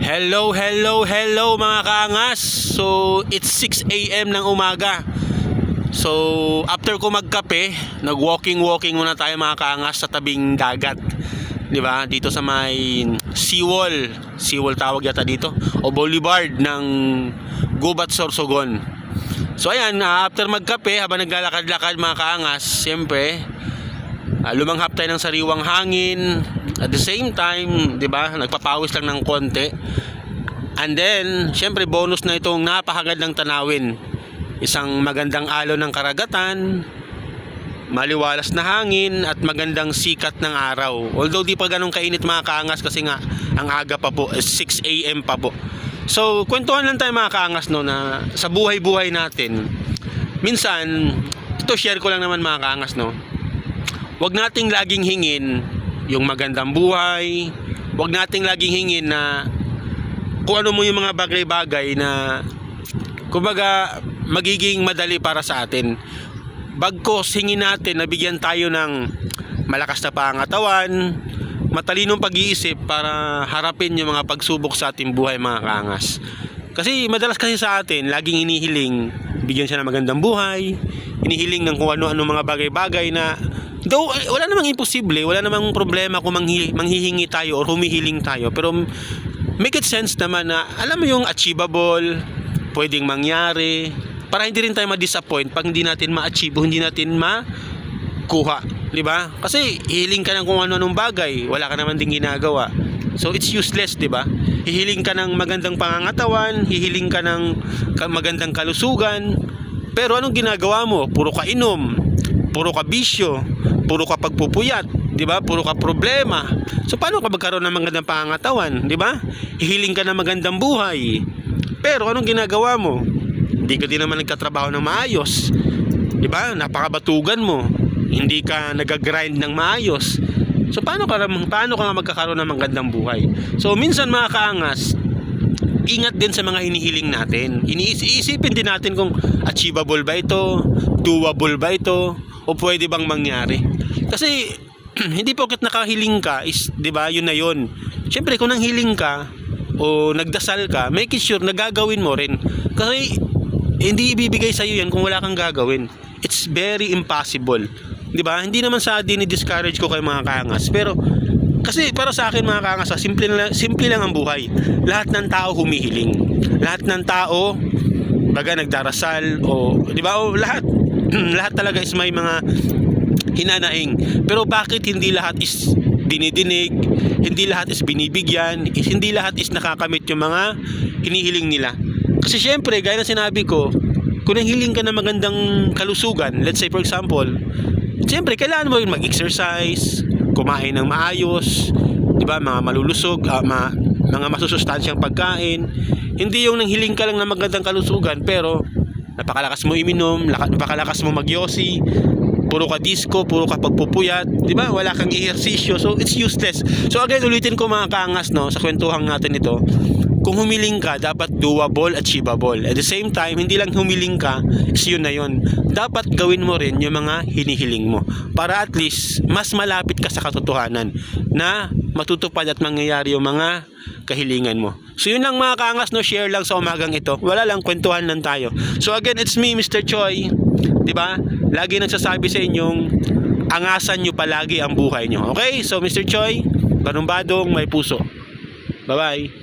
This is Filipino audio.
Hello mga kaangas. So it's 6 AM ng umaga. So after ko magkape, nag-walking muna tayo mga kaangas sa tabing dagat. 'Di ba? Dito sa may seawall tawag yata dito o boulevard ng Gubat, Sorsogon. So ayan, after magkape habang naglalakad-lakad mga kaangas, siyempre lumanghap tayo ng sariwang hangin. At the same time, 'di ba, nagpapawis lang ng konti. And then, syempre bonus na itong napakagandang tanawin. Isang magandang alon ng karagatan, maliwalas na hangin at magandang sikat ng araw. Although di pa ganun kainit mga kaangas kasi nga ang aga pa po, 6 AM pa po. So, kwentuhan lang tayo mga kaangas no, na sa buhay-buhay natin. Minsan, ito share ko lang naman mga kaangas no. Huwag nating laging hingin yung magandang buhay. Huwag nating laging hingin na kung ano mo yung mga bagay-bagay na kumbaga magiging madali para sa atin. Bagkos hingin natin na bigyan tayo ng malakas na pangatawan, matalinong pag-iisip para harapin yung mga pagsubok sa ating buhay mga kaangas. Kasi madalas kasi sa atin laging inihiling bigyan siya ng magandang buhay, inihiling ng kung ano-ano mga bagay-bagay na though wala namang imposible, wala namang problema kung manghihingi tayo or humihiling tayo, pero make it sense naman na alam mo yung achievable, pwedeng mangyari, para hindi rin tayo ma-disappoint pag hindi natin ma-achieve o hindi natin makuha, di ba? Kasi hihiling ka ng kung ano-anong bagay, wala ka naman din ginagawa. So it's useless, di ba? Hihiling ka ng magandang pangangatawan, hihiling ka ng magandang kalusugan, pero anong ginagawa mo? Puro ka inom, puro ka bisyo, puro ka pagpupuyat, 'di ba? Puro ka problema. So paano ka magkaroon ng magandang pangangatawan, 'di ba? Hihiling ka ng magandang buhay. Pero anong ginagawa mo? Hindi ka din naman nagtatrabaho ng maayos. 'Di ba? Napakabatugan mo. Hindi ka nagag-grind ng maayos. So paano ka nga magkakaroon ng magandang buhay? So minsan mga kaangas, ingat din sa mga hinihiling natin. Iisipin din natin kung achievable ba ito, doable ba ito, o pwede bang mangyari. Kasi hindi porket nakahiling ka is, 'di ba, yun na yun. Siyempre kung nanghiling ka o nagdasal ka, make sure na gagawin mo rin. Kasi hindi ibibigay sa iyo yan kung wala kang gagawin. It's very impossible. 'Di ba? Hindi naman sa discourage ko kay mga kaangas, pero kasi para sa akin mga kaangas, simple lang ang buhay. Lahat ng tao humihiling. Lahat ng tao baga nagdarasal o 'di ba? O lahat lahat talaga is may mga hinanaing. Pero bakit hindi lahat is dinidinig, hindi lahat is binibigyan, hindi lahat is nakakamit yung mga hinihiling nila? Kasi syempre, gaya ng sinabi ko, kung nanghiling ka ng magandang kalusugan, let's say for example, syempre kailangan mo rin mag-exercise, kumain ng maayos, 'di ba? Mga malulusog, mga masusustansyang pagkain. Hindi yung nanghiling ka lang ng magandang kalusugan pero napakalakas mo iminom, napakalakas mo magyosi, puro ka disco, puro ka pagpupuyat, 'di ba? Wala kang ehersisyo. So it's useless. So again, ulitin ko mga kaangas no, sa kwentuhan natin ito. Kung humiling ka, dapat doable, achievable. At the same time, hindi lang humiling ka, is yun na yun. Dapat gawin mo rin yung mga hinihiling mo. Para at least, mas malapit ka sa katotohanan na matutupad at mangyayari yung mga kahilingan mo. So yun lang mga kaangas, no, share lang sa umagang ito. Wala lang, kwentuhan lang tayo. So again, it's me, Mr. Choi. 'Di ba? Lagi nagsasabi sa inyong angasan nyo palagi ang buhay nyo. Okay? So Mr. Choi, banumbadong may puso. Bye-bye.